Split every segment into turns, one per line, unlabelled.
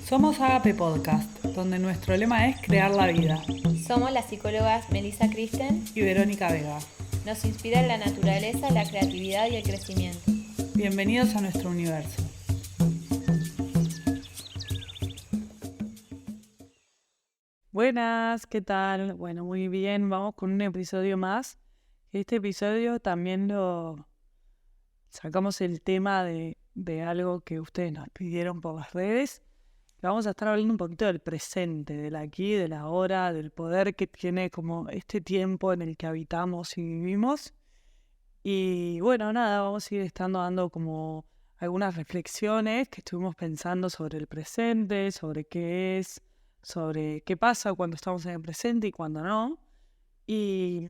Somos Agape Podcast, donde nuestro lema es crear la vida.
Somos las psicólogas Melissa Kristen
Y Verónica Vega.
Nos inspira la naturaleza, la creatividad y el crecimiento.
Bienvenidos a nuestro universo. Buenas, ¿qué tal? Bueno, muy bien, vamos con un episodio más. Este episodio también lo sacamos el tema de algo que ustedes nos pidieron por las redes. Vamos a estar hablando un poquito del presente, del aquí, del ahora, del poder que tiene como este tiempo en el que habitamos y vivimos. Y bueno, nada, vamos a ir dando como algunas reflexiones que estuvimos pensando sobre el presente, sobre qué es, sobre qué pasa cuando estamos en el presente y cuando no. Y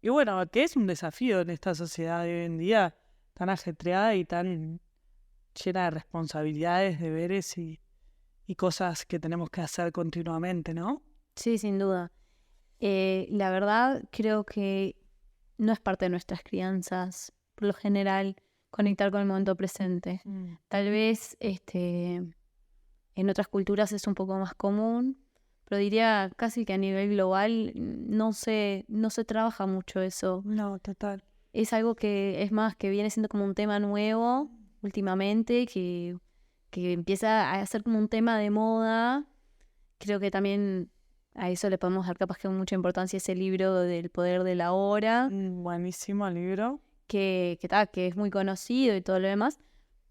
bueno, que es un desafío en esta sociedad de hoy en día tan ajetreada y tan llena de responsabilidades, deberes y cosas que tenemos que hacer continuamente, ¿no?
Sí, sin duda. La verdad, creo que no es parte de nuestras crianzas, por lo general, conectar con el momento presente. Tal vez en otras culturas es un poco más común, pero diría casi que a nivel global no se trabaja mucho eso.
No, total.
Es algo que es más que viene siendo como un tema nuevo últimamente, que empieza a ser como un tema de moda. Creo que también a eso le podemos dar capaz que mucha importancia ese libro del poder de la hora,
Buenísimo libro.
que es muy conocido y todo lo demás,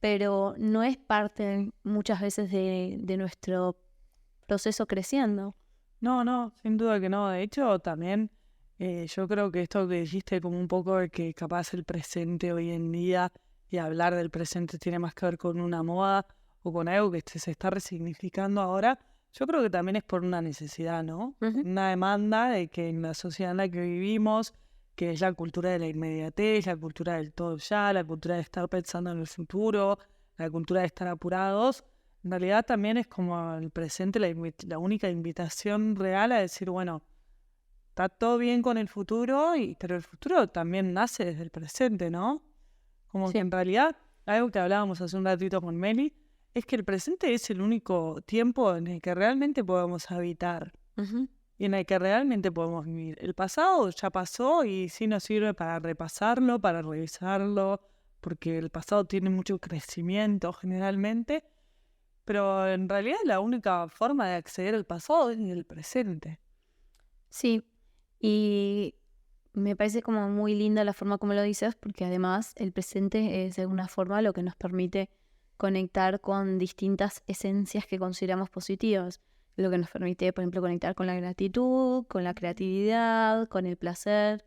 pero no es parte muchas veces de nuestro proceso creciendo.
No, sin duda que no. De hecho, también yo creo que esto que dijiste como un poco de que capaz el presente hoy en día y hablar del presente tiene más que ver con una moda o con algo que se está resignificando ahora, yo creo que también es por una necesidad, ¿no?
Ujú.
Una demanda de que en la sociedad en la que vivimos, que es la cultura de la inmediatez, la cultura del todo ya, la cultura de estar pensando en el futuro, la cultura de estar apurados, en realidad también es como el presente la única invitación real a decir, bueno, está todo bien con el futuro, pero el futuro también nace desde el presente, ¿no? Como que
Sí.
en realidad, algo que hablábamos hace un ratito con Meli, es que el presente es el único tiempo en el que realmente podemos habitar
Ujú.
y en el que realmente podemos vivir. El pasado ya pasó y sí nos sirve para repasarlo, para revisarlo, porque el pasado tiene mucho crecimiento generalmente, pero en realidad la única forma de acceder al pasado es el presente.
Sí, y me parece como muy linda la forma como lo dices, porque además el presente es de alguna forma lo que nos permite conectar con distintas esencias que consideramos positivas. Lo que nos permite, por ejemplo, conectar con la gratitud, con la creatividad, con el placer.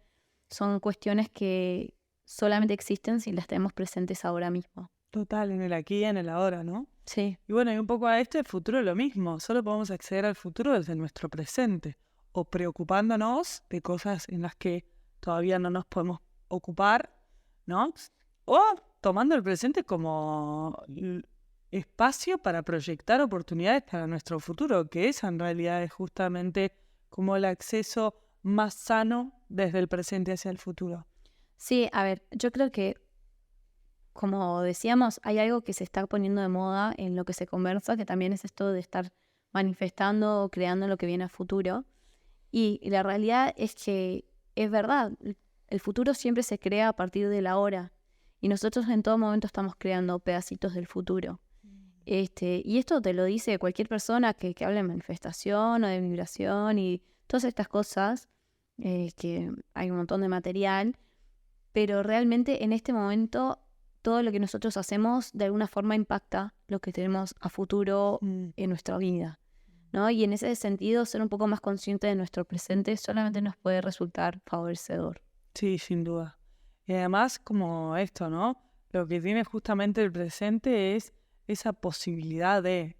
Son cuestiones que solamente existen si las tenemos presentes ahora mismo.
Total, en el aquí y en el ahora, ¿no?
Sí.
Y bueno, y un poco a esto el futuro es lo mismo, solo podemos acceder al futuro desde nuestro presente, o preocupándonos de cosas en las que todavía no nos podemos ocupar, ¿no? O tomando el presente como espacio para proyectar oportunidades para nuestro futuro, que esa en realidad es justamente como el acceso más sano desde el presente hacia el futuro.
Sí, a ver, yo creo que como decíamos, hay algo que se está poniendo de moda en lo que se conversa, que también es esto de estar manifestando o creando lo que viene a futuro. Y la realidad es que es verdad, el futuro siempre se crea a partir del ahora. Y nosotros en todo momento estamos creando pedacitos del futuro. Y esto te lo dice cualquier persona que hable de manifestación o de vibración y todas estas cosas, que hay un montón de material, pero realmente en este momento todo lo que nosotros hacemos de alguna forma impacta lo que tenemos a futuro en nuestra vida, ¿no? Y en ese sentido, ser un poco más consciente de nuestro presente solamente nos puede resultar favorecedor.
Sí, sin duda. Y además, como esto, ¿no? Lo que tiene justamente el presente es esa posibilidad de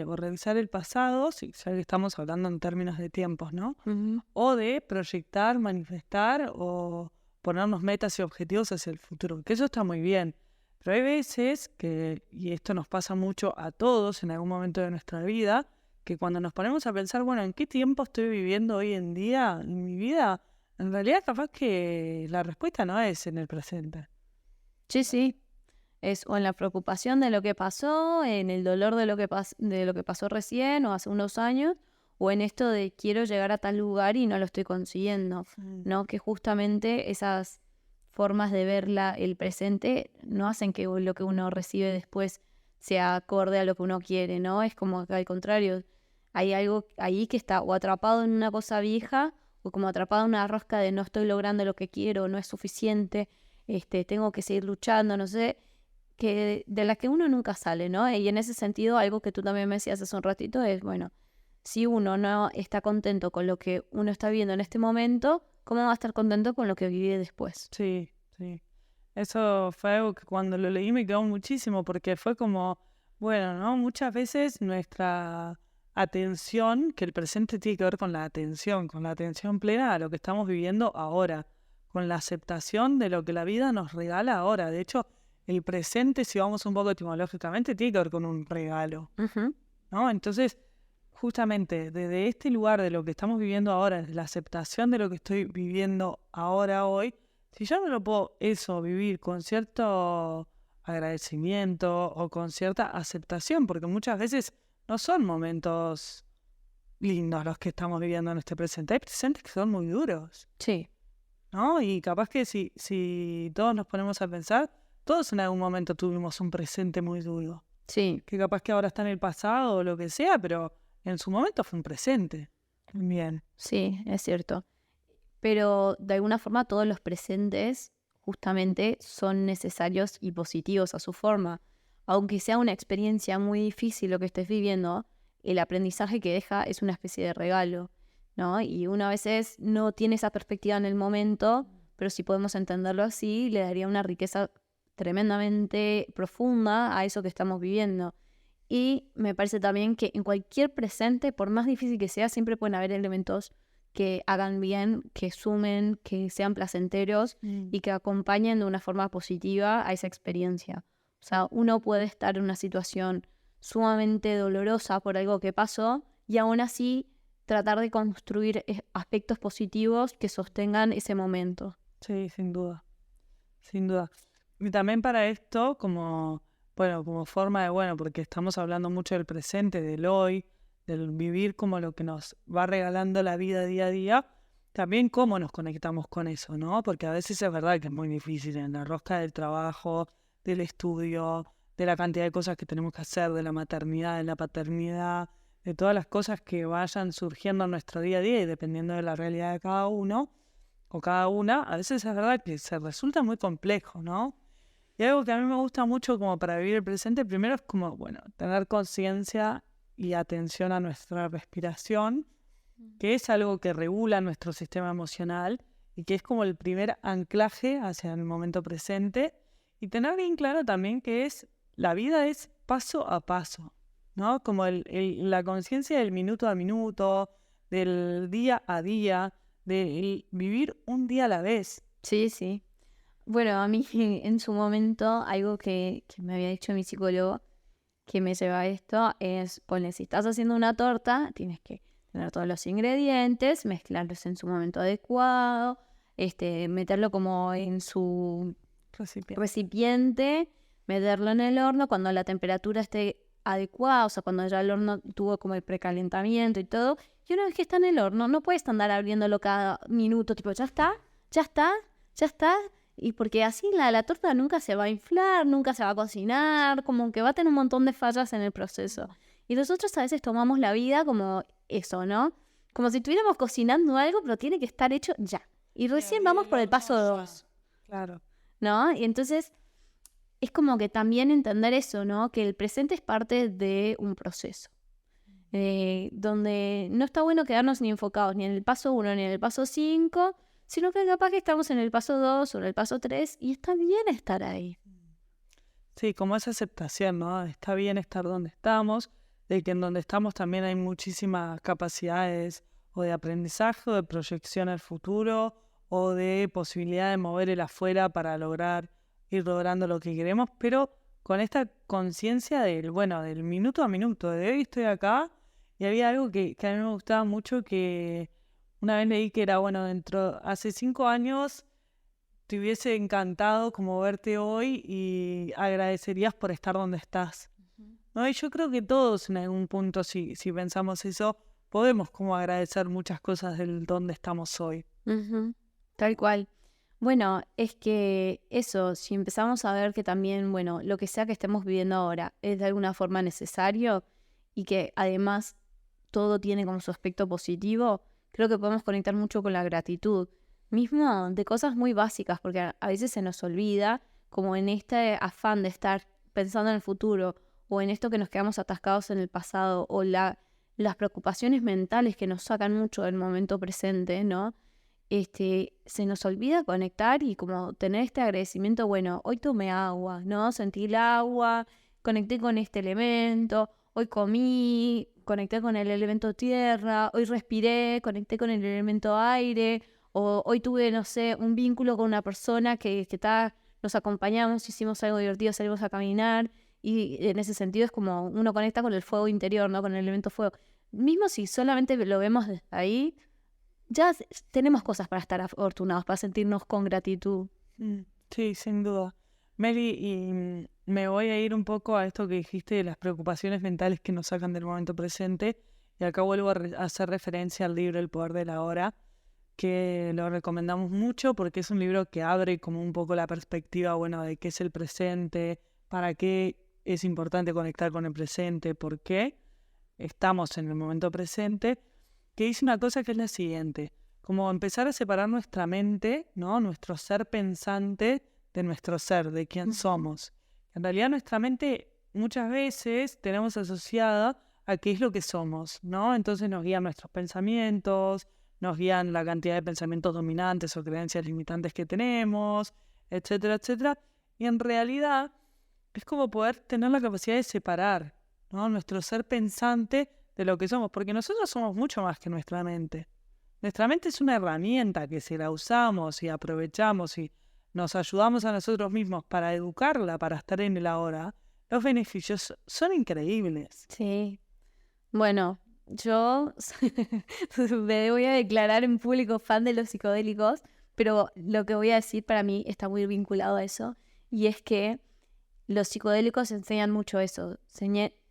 o revisar el pasado, ya que estamos hablando en términos de tiempos, ¿no?
Ujú.
O de proyectar, manifestar o ponernos metas y objetivos hacia el futuro, que eso está muy bien. Pero hay veces que, y esto nos pasa mucho a todos en algún momento de nuestra vida, que cuando nos ponemos a pensar, bueno, ¿en qué tiempo estoy viviendo hoy en día en mi vida? En realidad capaz que la respuesta no es en el presente.
Sí, sí. Es o en la preocupación de lo que pasó, en el dolor de lo que pasó recién o hace unos años, o en esto de quiero llegar a tal lugar y no lo estoy consiguiendo, ¿no? Que justamente esas formas de ver el presente no hacen que lo que uno recibe después sea acorde a lo que uno quiere, ¿no? Es como que al contrario, hay algo ahí que está o atrapado en una cosa vieja o como atrapado en una rosca de no estoy logrando lo que quiero, no es suficiente, tengo que seguir luchando, no sé, que de la que uno nunca sale, ¿no? Y en ese sentido, algo que tú también me decías hace un ratito es, bueno, si uno no está contento con lo que uno está viviendo en este momento, ¿cómo va a estar contento con lo que vive después?
Sí, sí. Eso fue algo que cuando lo leí me quedó muchísimo porque fue como, bueno, ¿no? Muchas veces nuestra atención, que el presente tiene que ver con la atención plena a lo que estamos viviendo ahora, con la aceptación de lo que la vida nos regala ahora. De hecho, el presente, si vamos un poco etimológicamente, tiene que ver con un regalo,
Ujú.
¿no? Entonces, justamente desde este lugar de lo que estamos viviendo ahora, desde la aceptación de lo que estoy viviendo ahora, hoy, si yo no lo puedo eso vivir con cierto agradecimiento o con cierta aceptación, porque muchas veces no son momentos lindos los que estamos viviendo en este presente, hay presentes que son muy duros,
Sí,
¿no? Y capaz que si todos nos ponemos a pensar, todos en algún momento tuvimos un presente muy duro,
sí,
que capaz que ahora está en el pasado o lo que sea, pero en su momento fue un presente. Bien.
sí, es cierto. Pero de alguna forma todos los presentes justamente son necesarios y positivos a su forma. Aunque sea una experiencia muy difícil lo que estés viviendo, el aprendizaje que deja es una especie de regalo, ¿no? Y uno a veces no tiene esa perspectiva en el momento, pero si podemos entenderlo así, le daría una riqueza tremendamente profunda a eso que estamos viviendo. Y me parece también que en cualquier presente, por más difícil que sea, siempre pueden haber elementos que hagan bien, que sumen, que sean placenteros y que acompañen de una forma positiva a esa experiencia. O sea, uno puede estar en una situación sumamente dolorosa por algo que pasó y aún así tratar de construir aspectos positivos que sostengan ese momento.
Sí, sin duda, sin duda. Y también para esto, como, bueno, como forma de, bueno, porque estamos hablando mucho del presente, del hoy, del vivir como lo que nos va regalando la vida día a día, también cómo nos conectamos con eso, ¿no? Porque a veces es verdad que es muy difícil en la rosca del trabajo, del estudio, de la cantidad de cosas que tenemos que hacer, de la maternidad, de la paternidad, de todas las cosas que vayan surgiendo en nuestro día a día y dependiendo de la realidad de cada uno o cada una, a veces es verdad que se resulta muy complejo, ¿no? Y algo que a mí me gusta mucho como para vivir el presente, primero es como, bueno, tener conciencia y atención a nuestra respiración, que es algo que regula nuestro sistema emocional y que es como el primer anclaje hacia el momento presente. Y tener bien claro también que la vida es paso a paso, ¿no? Como la conciencia del minuto a minuto, del día a día, de vivir un día a la vez.
Sí, sí. Bueno, a mí en su momento algo que me había dicho mi psicólogo que me lleva a esto es, ponle, si estás haciendo una torta, tienes que tener todos los ingredientes, mezclarlos en su momento adecuado, meterlo como en su recipiente, meterlo en el horno cuando la temperatura esté adecuada, o sea, cuando ya el horno tuvo como el precalentamiento y todo. Y una vez que está en el horno, no puedes andar abriéndolo cada minuto, tipo, ya está, ya está, ya está. Y porque así la torta nunca se va a inflar, nunca se va a cocinar, como que va a tener un montón de fallas en el proceso. Y nosotros a veces tomamos la vida como eso, ¿no? Como si estuviéramos cocinando algo, pero tiene que estar hecho ya. Y recién vamos por el paso 2,
Claro.
¿no? Y entonces es como que también entender eso, ¿no? Que el presente es parte de un proceso. Donde no está bueno quedarnos ni enfocados ni en el paso 1 ni en el paso 5, sino que capaz que estamos en el paso 2 o en el paso 3 y está bien estar ahí.
Sí, como esa aceptación, ¿no? Está bien estar donde estamos, de que en donde estamos también hay muchísimas capacidades o de aprendizaje, o de proyección al futuro, o de posibilidad de mover el afuera para ir logrando lo que queremos, pero con esta conciencia del minuto a minuto, de hoy estoy acá, y había algo que a mí me gustaba mucho, que una vez leí que era, bueno, hace 5 años te hubiese encantado como verte hoy y agradecerías por estar donde estás. ¿No? Y yo creo que todos en algún punto, si pensamos eso, podemos como agradecer muchas cosas del donde estamos hoy.
Ujú, tal cual. Bueno, es que eso, si empezamos a ver que también, bueno, lo que sea que estemos viviendo ahora es de alguna forma necesario y que además todo tiene como su aspecto positivo, creo que podemos conectar mucho con la gratitud, mismo de cosas muy básicas, porque a veces se nos olvida, como en este afán de estar pensando en el futuro o en esto que nos quedamos atascados en el pasado o las preocupaciones mentales que nos sacan mucho del momento presente, ¿no? Se nos olvida conectar y como tener este agradecimiento, bueno, hoy tomé agua, ¿no? Sentí el agua, conecté con este elemento, hoy comí, conecté con el elemento tierra, hoy respiré, conecté con el elemento aire, o hoy tuve, no sé, un vínculo con una persona que nos acompañamos, hicimos algo divertido, salimos a caminar, y en ese sentido es como uno conecta con el fuego interior, ¿no? Con el elemento fuego. Mismo si solamente lo vemos desde ahí, ya tenemos cosas para estar afortunados, para sentirnos con gratitud.
Sí, sin duda. Mary, y me voy a ir un poco a esto que dijiste de las preocupaciones mentales que nos sacan del momento presente. Y acá vuelvo a hacer referencia al libro El Poder de la Hora, que lo recomendamos mucho porque es un libro que abre como un poco la perspectiva, bueno, de qué es el presente, para qué es importante conectar con el presente, por qué estamos en el momento presente, que dice una cosa que es la siguiente, como empezar a separar nuestra mente, ¿no? Nuestro ser pensante de nuestro ser, de quién somos. En realidad nuestra mente muchas veces tenemos asociada a qué es lo que somos, ¿no? Entonces nos guían nuestros pensamientos, nos guían la cantidad de pensamientos dominantes o creencias limitantes que tenemos, etcétera, etcétera. Y en realidad es como poder tener la capacidad de separar, ¿no? Nuestro ser pensante de lo que somos, porque nosotros somos mucho más que nuestra mente. Nuestra mente es una herramienta que si la usamos y aprovechamos y nos ayudamos a nosotros mismos para educarla, para estar en el ahora, los beneficios son increíbles.
Sí. Bueno, yo me voy a declarar en público fan de los psicodélicos, pero lo que voy a decir para mí está muy vinculado a eso, y es que los psicodélicos enseñan mucho eso,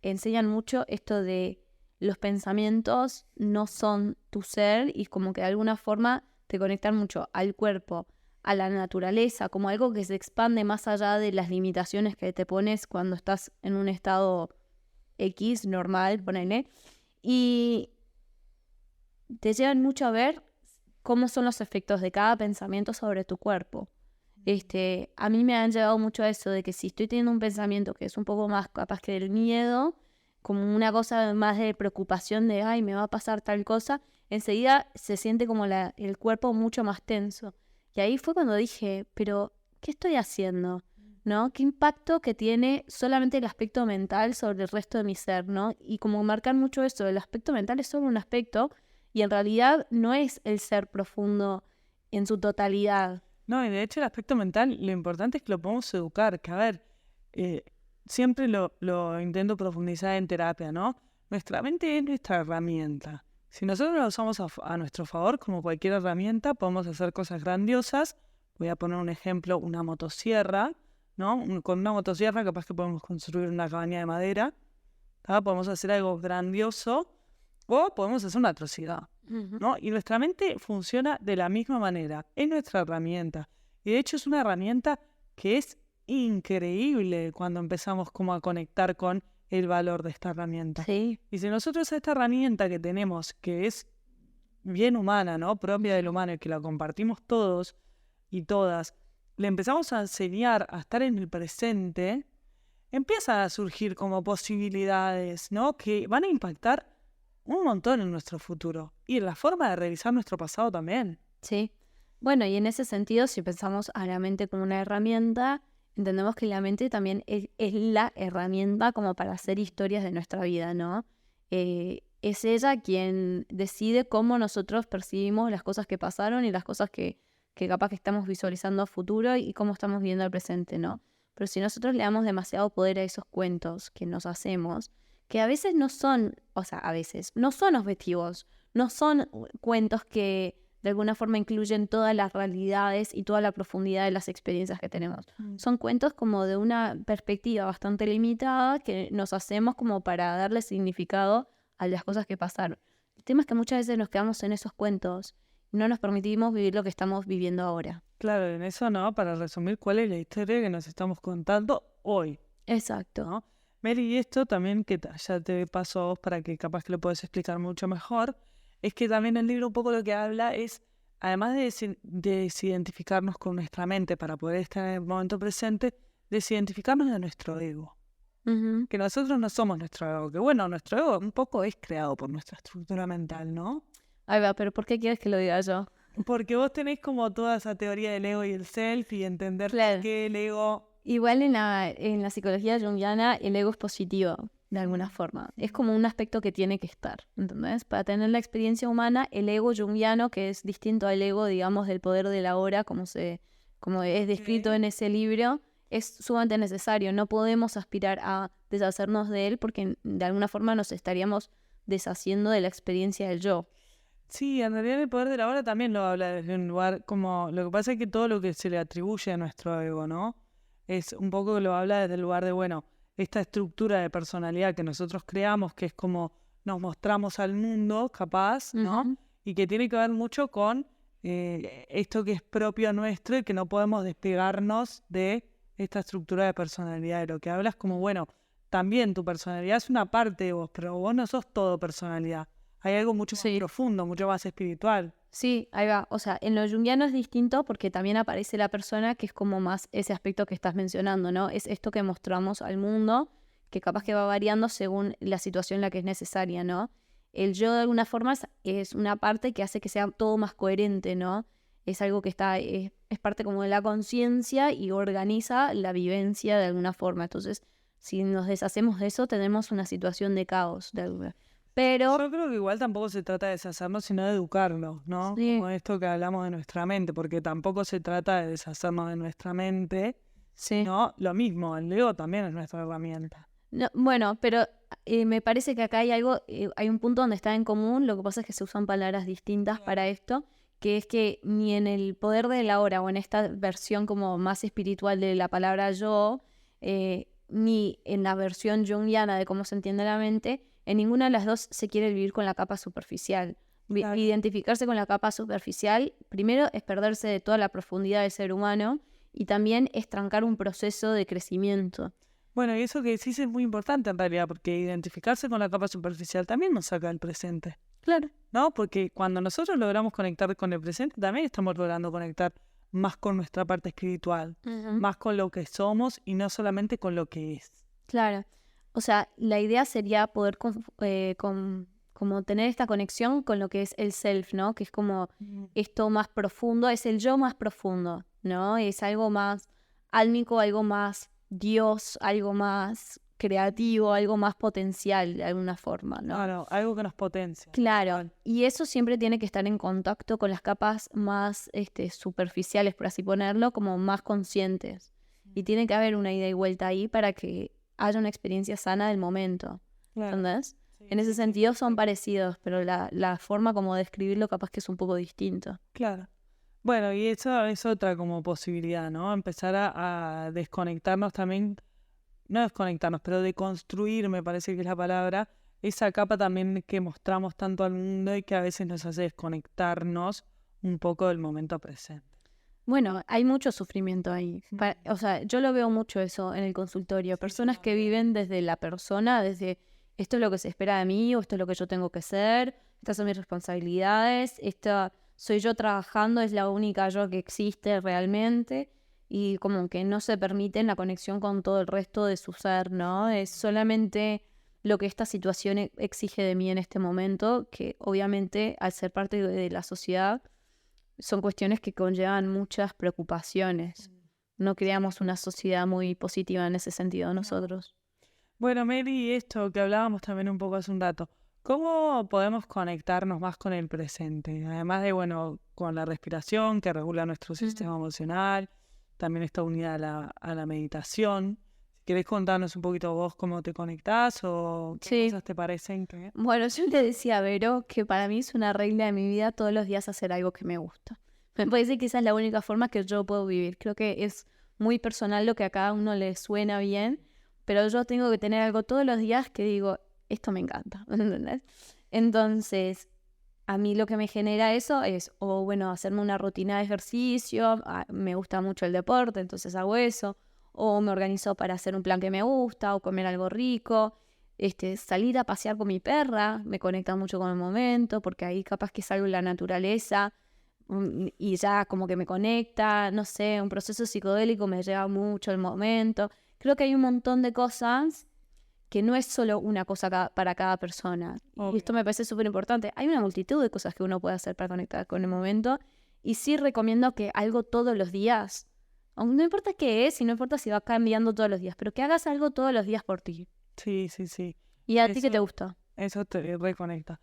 enseñan mucho esto de los pensamientos no son tu ser y como que de alguna forma te conectan mucho al cuerpo, a la naturaleza, como algo que se expande más allá de las limitaciones que te pones cuando estás en un estado X, normal, ponele, y te llevan mucho a ver cómo son los efectos de cada pensamiento sobre tu cuerpo. A mí me han llevado mucho a eso de que si estoy teniendo un pensamiento que es un poco más capaz que del miedo, como una cosa más de preocupación de, ay, me va a pasar tal cosa, enseguida se siente como el cuerpo mucho más tenso. Y ahí fue cuando dije, pero, ¿qué estoy haciendo? ¿No? ¿Qué impacto que tiene solamente el aspecto mental sobre el resto de mi ser, ¿no? Y como marcar mucho eso, el aspecto mental es solo un aspecto y en realidad no es el ser profundo en su totalidad.
No, y de hecho el aspecto mental, lo importante es que lo podemos educar, que a ver, siempre lo intento profundizar en terapia, ¿no? Nuestra mente es nuestra herramienta. Si nosotros la usamos a nuestro favor, como cualquier herramienta, podemos hacer cosas grandiosas. Voy a poner un ejemplo, una motosierra, ¿no? Con una motosierra capaz que podemos construir una cabaña de madera, ¿tá? Podemos hacer algo grandioso o podemos hacer una atrocidad, ¿no? Y nuestra mente funciona de la misma manera, es nuestra herramienta. Y de hecho es una herramienta que es increíble cuando empezamos como a conectar con el valor de esta herramienta.
Sí.
Y si nosotros esta herramienta que tenemos, que es bien humana, ¿no? Propia del humano y que la compartimos todos y todas, le empezamos a enseñar a estar en el presente, empiezan a surgir como posibilidades, ¿no? Que van a impactar un montón en nuestro futuro y en la forma de revisar nuestro pasado también.
Sí. Bueno, y en ese sentido, si pensamos a la mente como una herramienta, entendemos que la mente también es la herramienta como para hacer historias de nuestra vida, ¿no? Es ella quien decide cómo nosotros percibimos las cosas que pasaron y las cosas que capaz que estamos visualizando a futuro y cómo estamos viendo el presente, ¿no? Pero si nosotros le damos demasiado poder a esos cuentos que nos hacemos, que a veces no son, o sea, a veces no son objetivos, no son cuentos que de alguna forma incluyen todas las realidades y toda la profundidad de las experiencias que tenemos. Son cuentos como de una perspectiva bastante limitada que nos hacemos como para darle significado a las cosas que pasaron. El tema es que muchas veces nos quedamos en esos cuentos y no nos permitimos vivir lo que estamos viviendo ahora.
Claro, en eso, ¿no? Para resumir, ¿cuál es la historia que nos estamos contando hoy?
Exacto.
¿No? Mary, y esto también, ya te paso a vos para que capaz que lo puedes explicar mucho mejor, es que también el libro un poco lo que habla es, además de desidentificarnos con nuestra mente para poder estar en el momento presente, desidentificarnos de nuestro ego.
Ujú.
Que nosotros no somos nuestro ego, que bueno, nuestro ego un poco es creado por nuestra estructura mental, ¿no?
Ahí va, pero ¿por qué quieres que lo diga yo?
Porque vos tenés como toda esa teoría del ego y el self y entender
Claro.
que el ego...
Igual en la psicología junguiana el ego es positivo, de alguna forma. Es como un aspecto que tiene que estar, ¿entendés? Para tener la experiencia humana, el ego junguiano, que es distinto al ego, digamos, del poder de la hora, como es descrito en ese libro, es sumamente necesario. No podemos aspirar a deshacernos de él porque de alguna forma nos estaríamos deshaciendo de la experiencia del yo.
Sí, en realidad el poder de la hora también lo habla desde un lugar como... Lo que pasa es que todo lo que se le atribuye a nuestro ego, ¿no? Es un poco que lo habla desde el lugar de, bueno, esta estructura de personalidad que nosotros creamos, que es como nos mostramos al mundo, capaz, ¿no?
Ujú.
Y que tiene que ver mucho con esto que es propio nuestro y que no podemos despegarnos de esta estructura de personalidad. De lo que hablas como, bueno, también tu personalidad es una parte de vos, pero vos no sos todo personalidad. Hay algo mucho más
Sí.
profundo, mucho más espiritual.
Sí, ahí va. O sea, en lo junguiano es distinto porque también aparece la persona que es como más ese aspecto que estás mencionando, ¿no? Es esto que mostramos al mundo, que capaz que va variando según la situación en la que es necesaria, ¿no? El yo de alguna forma es una parte que hace que sea todo más coherente, ¿no? Es algo que es parte como de la conciencia y organiza la vivencia de alguna forma. Entonces, si nos deshacemos de eso, tenemos una situación de caos. Pero,
Yo creo que igual tampoco se trata de deshacernos, sino de educarnos, ¿no?
sí,
Como esto que hablamos de nuestra mente, porque tampoco se trata de deshacernos de nuestra mente,
sí.
sino lo mismo, el ego también es nuestra herramienta.
No, bueno, pero me parece que acá hay algo, hay un punto donde está en común, lo que pasa es que se usan palabras distintas para esto, que es que ni en el poder de la hora o en esta versión como más espiritual de la palabra yo, ni en la versión junguiana de cómo se entiende la mente, en ninguna de las dos se quiere vivir con la capa superficial.
Claro.
Identificarse con la capa superficial, primero es perderse de toda la profundidad del ser humano y también es trancar un proceso de crecimiento.
Bueno, y eso que decís es muy importante en realidad, porque identificarse con la capa superficial también nos saca del presente,
Claro.
¿no? Porque cuando nosotros logramos conectar con el presente, también estamos logrando conectar más con nuestra parte espiritual, más con lo que somos y no solamente con lo que es.
Claro. O sea, la idea sería poder como tener esta conexión con lo que es el self, ¿no? Que es como esto más profundo, es el yo más profundo, ¿no? Es algo más álmico, algo más Dios, algo más creativo, algo más potencial de alguna forma, ¿no?
Claro, algo que nos potencia.
Claro, y eso siempre tiene que estar en contacto con las capas más superficiales, por así ponerlo, como más conscientes. Y tiene que haber una ida y vuelta ahí para que haya una experiencia sana del momento.
Claro.
¿Entendés?
Sí,
En ese
sí,
sentido
sí.
son parecidos, pero la forma como de describirlo capaz que es un poco distinto.
Claro. Bueno, y eso es otra como posibilidad, ¿no? Empezar a desconectarnos también, no desconectarnos, pero deconstruir, me parece que es la palabra, esa capa también que mostramos tanto al mundo y que a veces nos hace desconectarnos un poco del momento presente.
Bueno, hay mucho sufrimiento ahí. O sea, yo lo veo mucho eso en el consultorio. Personas que viven desde la persona, desde esto es lo que se espera de mí o esto es lo que yo tengo que ser, estas son mis responsabilidades, esta soy yo trabajando, es la única yo que existe realmente y como que no se permiten la conexión con todo el resto de su ser, ¿no? Es solamente lo que esta situación exige de mí en este momento, que obviamente al ser parte de la sociedad son cuestiones que conllevan muchas preocupaciones. No creamos una sociedad muy positiva en ese sentido nosotros.
Bueno, Mary, esto que hablábamos también un poco hace un rato, ¿cómo podemos conectarnos más con el presente? Además de, bueno, con la respiración que regula nuestro sistema emocional, también está unida a la meditación. ¿Querés contarnos un poquito vos cómo te conectás o qué
Sí.
cosas te parecen que...
Bueno, yo le decía a Vero que para mí es una regla de mi vida todos los días hacer algo que me gusta. Me parece que esa es la única forma que yo puedo vivir. Creo que es muy personal lo que a cada uno le suena bien, pero yo tengo que tener algo todos los días que digo, esto me encanta, ¿entendés? Entonces, a mí lo que me genera eso es, o bueno, hacerme una rutina de ejercicio, me gusta mucho el deporte, entonces hago eso, o me organizo para hacer un plan que me gusta, o comer algo rico, salir a pasear con mi perra, me conecta mucho con el momento, porque ahí capaz que salgo en la naturaleza y ya como que me conecta, no sé, un proceso psicodélico me lleva mucho el momento. Creo que hay un montón de cosas que no es solo una cosa para cada persona. Y esto me parece súper importante. Hay una multitud de cosas que uno puede hacer para conectar con el momento. Y sí recomiendo que algo todos los días, aunque no importa qué es y no importa si va cambiando todos los días, pero que hagas algo todos los días por ti.
Sí, sí, sí.
¿Y a ti qué te
Eso,
gusta?
eso te reconecta.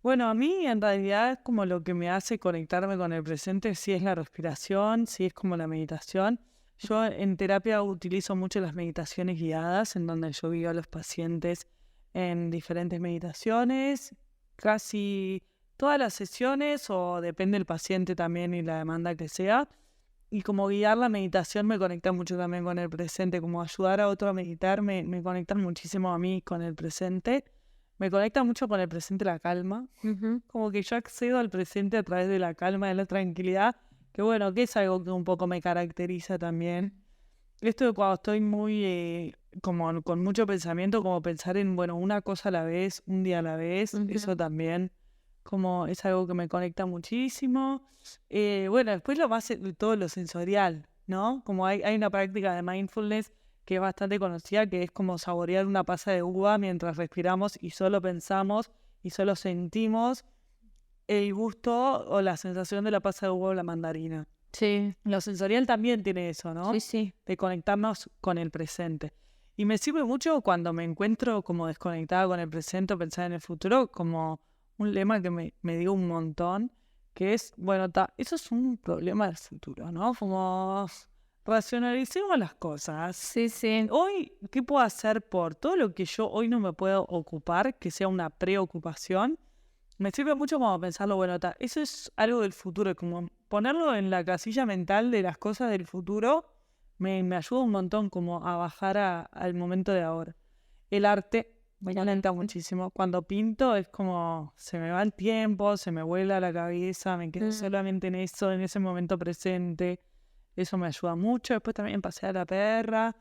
Bueno, a mí en realidad como lo que me hace conectarme con el presente sí es la respiración, sí es como la meditación. Yo en terapia utilizo mucho las meditaciones guiadas, en donde yo guío a los pacientes en diferentes meditaciones, casi todas las sesiones, o depende del paciente también y la demanda que sea. Y como guiar la meditación me conecta mucho también con el presente, como ayudar a otro a meditar me conecta muchísimo a mí con el presente. Me conecta mucho con el presente la calma, como que yo accedo al presente a través de la calma, de la tranquilidad, que bueno, que es algo que un poco me caracteriza también. Esto de cuando estoy muy, como con mucho pensamiento, como pensar en, bueno, una cosa a la vez, un día a la vez, eso también, como es algo que me conecta muchísimo. Bueno, después lo más, todo lo sensorial, ¿no? Como hay una práctica de mindfulness que es bastante conocida, que es como saborear una pasa de uva mientras respiramos y solo pensamos y solo sentimos el gusto o la sensación de la pasa de uva o la mandarina.
Sí,
Lo sensorial también tiene eso, ¿no?
sí, sí.
De conectarnos con el presente. Y me sirve mucho cuando me encuentro como desconectada con el presente o pensar en el futuro, como un lema que me digo un montón, que es, bueno, eso es un problema del futuro, ¿no? Como racionalicemos las cosas.
Sí, sí.
Hoy, ¿qué puedo hacer por todo lo que yo hoy no me puedo ocupar, que sea una preocupación? Me sirve mucho como pensarlo, bueno, eso es algo del futuro, como ponerlo en la casilla mental de las cosas del futuro, me ayuda un montón como a bajar al momento de ahora. El arte me conecta muchísimo. Cuando pinto es como se me va el tiempo, se me vuela la cabeza, me quedo solamente en eso, en ese momento presente. Eso me ayuda mucho. Después también pasear a la perra,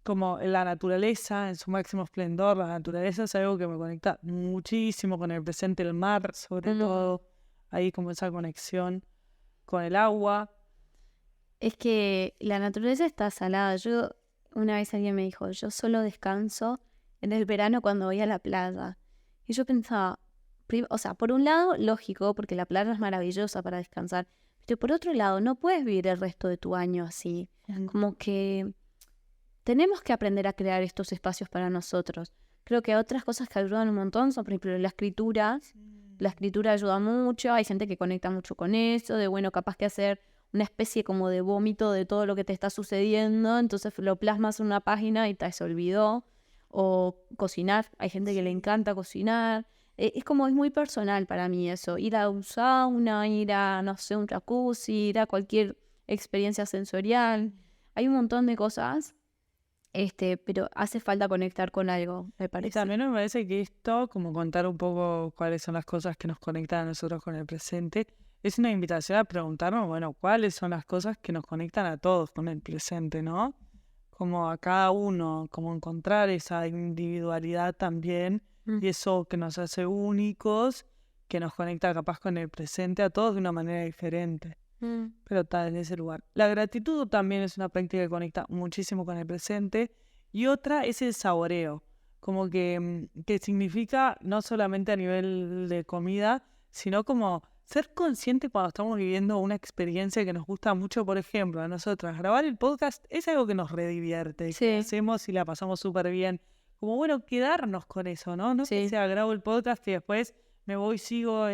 como la naturaleza en su máximo esplendor. La naturaleza es algo que me conecta muchísimo con el presente, el mar, sobre todo. Ahí como esa conexión con el agua.
Es que la naturaleza está salada. Una vez alguien me dijo, yo solo descanso en el verano cuando voy a la playa. Y yo pensaba, o sea, por un lado, lógico, porque la playa es maravillosa para descansar. Pero por otro lado, no puedes vivir el resto de tu año así. Como que tenemos que aprender a crear estos espacios para nosotros. Creo que otras cosas que ayudan un montón son, por ejemplo, la escritura. La escritura ayuda mucho, hay gente que conecta mucho con eso, de bueno, capaz que hacer una especie como de vómito de todo lo que te está sucediendo, entonces lo plasmas en una página y te se olvidó. O cocinar, hay gente que le encanta cocinar. Es como, es muy personal para mí eso, ir a un sauna, ir a, no sé, un jacuzzi, ir a cualquier experiencia sensorial. Hay un montón de cosas, pero hace falta conectar con algo, me
Y
parece.
también me parece que esto, como contar un poco cuáles son las cosas que nos conectan a nosotros con el presente, es una invitación a preguntarnos, bueno, cuáles son las cosas que nos conectan a todos con el presente, ¿no? Como a cada uno, como encontrar esa individualidad también y eso que nos hace únicos, que nos conecta capaz con el presente a todos de una manera diferente. Pero está desde ese lugar. La gratitud también es una práctica que conecta muchísimo con el presente. Y otra es el saboreo, como que significa no solamente a nivel de comida, sino como ser consciente cuando estamos viviendo una experiencia que nos gusta mucho. Por ejemplo, a nosotras grabar el podcast es algo que nos redivierte,
Sí.
que hacemos y la pasamos súper bien. Como bueno, quedarnos con eso, ¿no? No que
Sí.
sea grabo el podcast y después me voy y sigo...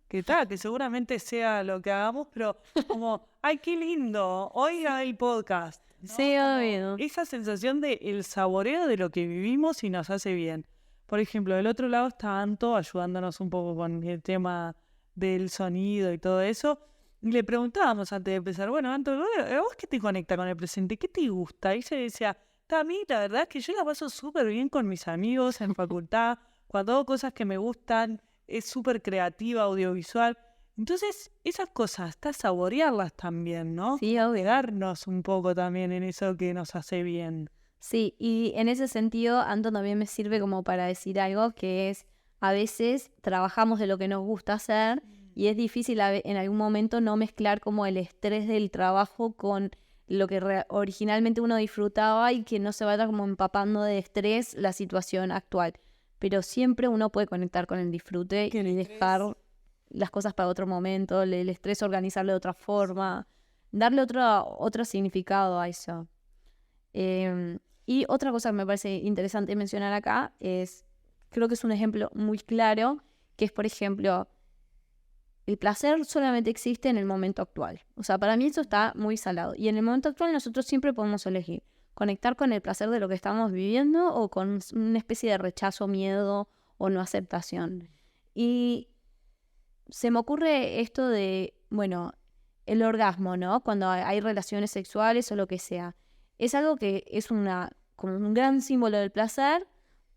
que seguramente sea lo que hagamos, pero como, ay, qué lindo, hoy grabé el podcast. ¿no?
Sí,
Como
obvio.
esa sensación de el saboreo de lo que vivimos y nos hace bien. Por ejemplo, del otro lado está Anto ayudándonos un poco con el tema del sonido y todo eso. Y le preguntábamos antes de empezar, bueno, Anto, ¿vos qué te conecta con el presente? ¿Qué te gusta? Y ella decía, a mí la verdad es que yo la paso súper bien con mis amigos en facultad, cuando hago cosas que me gustan, es súper creativa, audiovisual. Entonces, esas cosas, está saborearlas también, ¿no?
Sí,
Como
obvio.
quedarnos un poco también en eso que nos hace bien.
Sí, y en ese sentido, Anton también me sirve como para decir algo que es, a veces trabajamos de lo que nos gusta hacer y es difícil en algún momento no mezclar como el estrés del trabajo con lo que originalmente uno disfrutaba y que no se vaya como empapando de estrés la situación actual. Pero siempre uno puede conectar con el disfrute
Que el
y
estrés,
dejar las cosas para otro momento, el estrés organizarlo de otra forma, darle otro significado a eso. Em, y otra cosa que me parece interesante mencionar acá es, creo que es un ejemplo muy claro, que es, por ejemplo, el placer solamente existe en el momento actual. O sea, para mí eso está muy salado. Y en el momento actual nosotros siempre podemos elegir conectar con el placer de lo que estamos viviendo o con una especie de rechazo, miedo o no aceptación. Y se me ocurre esto de, bueno, el orgasmo, ¿no? Cuando hay relaciones sexuales o lo que sea. Es algo que es como un gran símbolo del placer,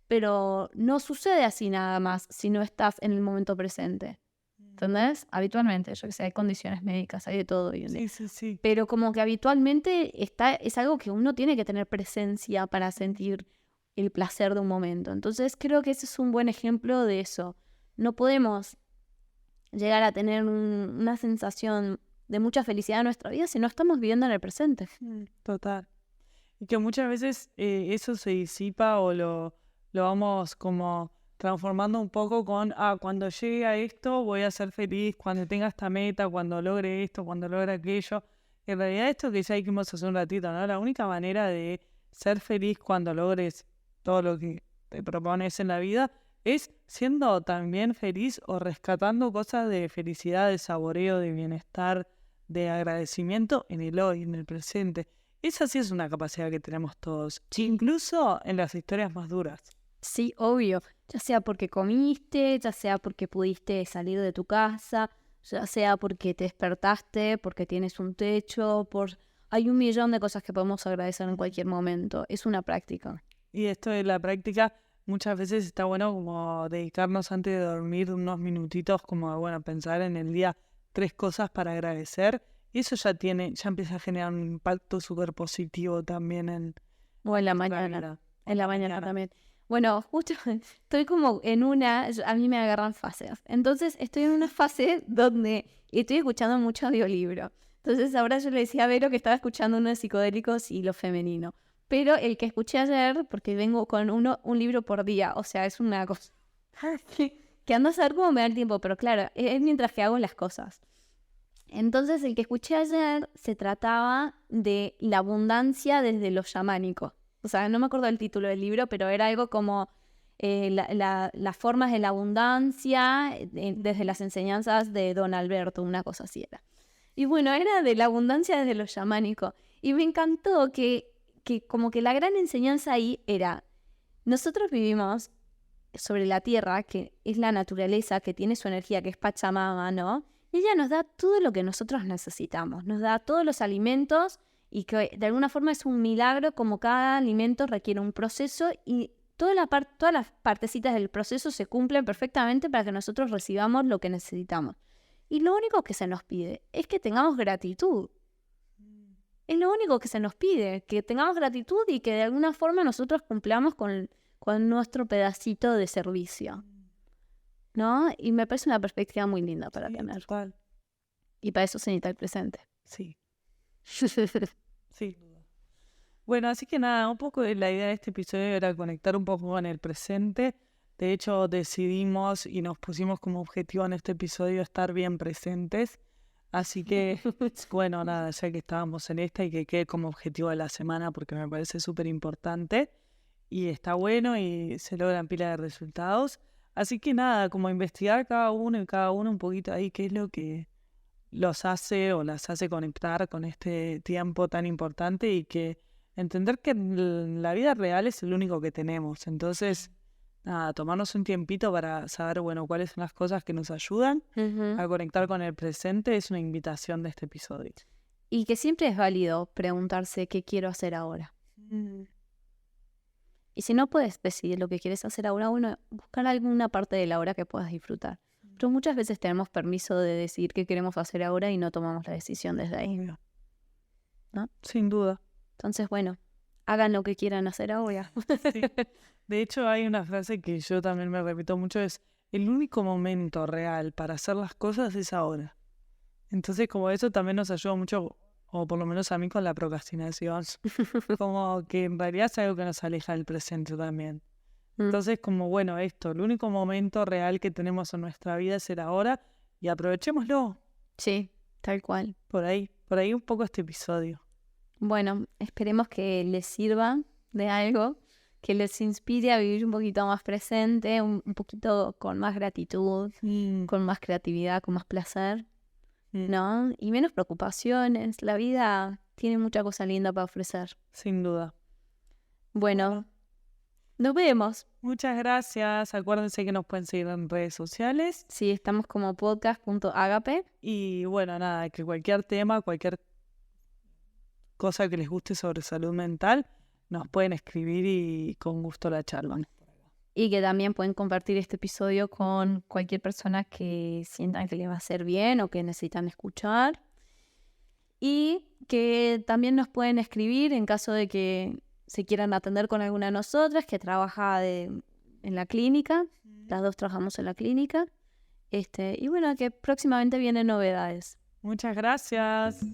pero no sucede así nada más si no estás en el momento presente. ¿Entendés? Habitualmente, yo que sé, hay condiciones médicas, hay de todo hoy en día.
sí, sí, sí.
Pero como que habitualmente es algo que uno tiene que tener presencia para sentir el placer de un momento. Entonces creo que ese es un buen ejemplo de eso. No podemos llegar a tener una sensación de mucha felicidad en nuestra vida si no estamos viviendo en el presente.
Total. Y que muchas veces eso se disipa o lo vamos como transformando un poco con, cuando llegue a esto voy a ser feliz, cuando tenga esta meta, cuando logre esto, cuando logre aquello. En realidad esto que ya dijimos hace un ratito, ¿no? La única manera de ser feliz cuando logres todo lo que te propones en la vida es siendo también feliz o rescatando cosas de felicidad, de saboreo, de bienestar, de agradecimiento en el hoy, en el presente. Esa sí es una capacidad que tenemos todos, incluso en las historias más duras.
Sí, obvio, ya sea porque comiste, ya sea porque pudiste salir de tu casa, ya sea porque te despertaste, porque tienes un techo, hay un millón de cosas que podemos agradecer en cualquier momento. Es una práctica.
Y esto de la práctica, muchas veces está bueno como dedicarnos antes de dormir unos minutitos, como bueno, pensar en el día 3 cosas para agradecer. Y eso ya empieza a generar un impacto súper positivo también en
O en la
nuestra
mañana,
vida.
en la mañana también. Bueno, justo estoy como a mí me agarran fases. Entonces estoy en una fase donde estoy escuchando mucho audiolibro. Entonces ahora yo le decía a Vero que estaba escuchando uno de psicodélicos y lo femenino. Pero el que escuché ayer, porque vengo con un libro por día, o sea, es una cosa que ando a saber cómo me da el tiempo, pero claro, es mientras que hago las cosas. Entonces el que escuché ayer se trataba de la abundancia desde lo chamánico. O sea, no me acuerdo del título del libro, pero era algo como las formas de la abundancia desde las enseñanzas de Don Alberto, una cosa así era. Y bueno, era de la abundancia desde lo chamánico. Y me encantó que como que la gran enseñanza ahí era, nosotros vivimos sobre la tierra, que es la naturaleza, que tiene su energía, que es Pachamama, ¿no? Y ella nos da todo lo que nosotros necesitamos, nos da todos los alimentos y que de alguna forma es un milagro como cada alimento requiere un proceso y todas las partecitas del proceso se cumplen perfectamente para que nosotros recibamos lo que necesitamos. Y lo único que se nos pide es que tengamos gratitud. Es lo único que se nos pide, que tengamos gratitud y que de alguna forma nosotros cumplamos con nuestro pedacito de servicio, ¿no? Y me parece una perspectiva muy linda para tener.
Total.
Y para eso se necesita el presente.
Sí, sí. Bueno, así que nada, un poco de la idea de este episodio era conectar un poco con el presente. De hecho, decidimos y nos pusimos como objetivo en este episodio estar bien presentes. Así que, bueno, nada, ya que estábamos en esta y que quede como objetivo de la semana porque me parece súper importante y está bueno y se logran pila de resultados. Así que nada, como investigar cada uno y cada uno un poquito ahí qué es los hace o las hace conectar con este tiempo tan importante y que entender que la vida real es el único que tenemos. Entonces, nada, tomarnos un tiempito para saber, bueno, cuáles son las cosas que nos ayudan a conectar con el presente es una invitación de este episodio.
Y que siempre es válido preguntarse qué quiero hacer ahora. Y si no puedes decidir lo que quieres hacer ahora, bueno, buscar alguna parte de la hora que puedas disfrutar. Pero muchas veces tenemos permiso de decidir qué queremos hacer ahora y no tomamos la decisión desde ahí,
Obvio.
¿no?
Sin duda.
Entonces, bueno, hagan lo que quieran hacer ahora.
Sí. De hecho, hay una frase que yo también me repito mucho, es el único momento real para hacer las cosas es ahora. Entonces, como eso también nos ayuda mucho, o por lo menos a mí, con la procrastinación. Como que en realidad es algo que nos aleja del presente también. Entonces, como bueno, esto, el único momento real que tenemos en nuestra vida es el ahora y aprovechémoslo.
Sí, tal cual.
Por ahí un poco este episodio.
Bueno, esperemos que les sirva de algo, que les inspire a vivir un poquito más presente, un poquito con más gratitud, con más creatividad, con más placer, ¿no? Y menos preocupaciones. La vida tiene mucha cosa linda para ofrecer.
Sin duda.
Bueno, nos vemos.
Muchas gracias. Acuérdense que nos pueden seguir en redes sociales.
Sí, estamos como podcast.agape.
Y bueno, nada, que cualquier tema, cualquier cosa que les guste sobre salud mental, nos pueden escribir y con gusto la charlan.
Y que también pueden compartir este episodio con cualquier persona que sientan que les va a hacer bien o que necesitan escuchar. Y que también nos pueden escribir en caso de que se quieran atender con alguna de nosotras que trabaja en la clínica. Las dos trabajamos en la clínica. Y bueno, que próximamente vienen novedades.
Muchas gracias.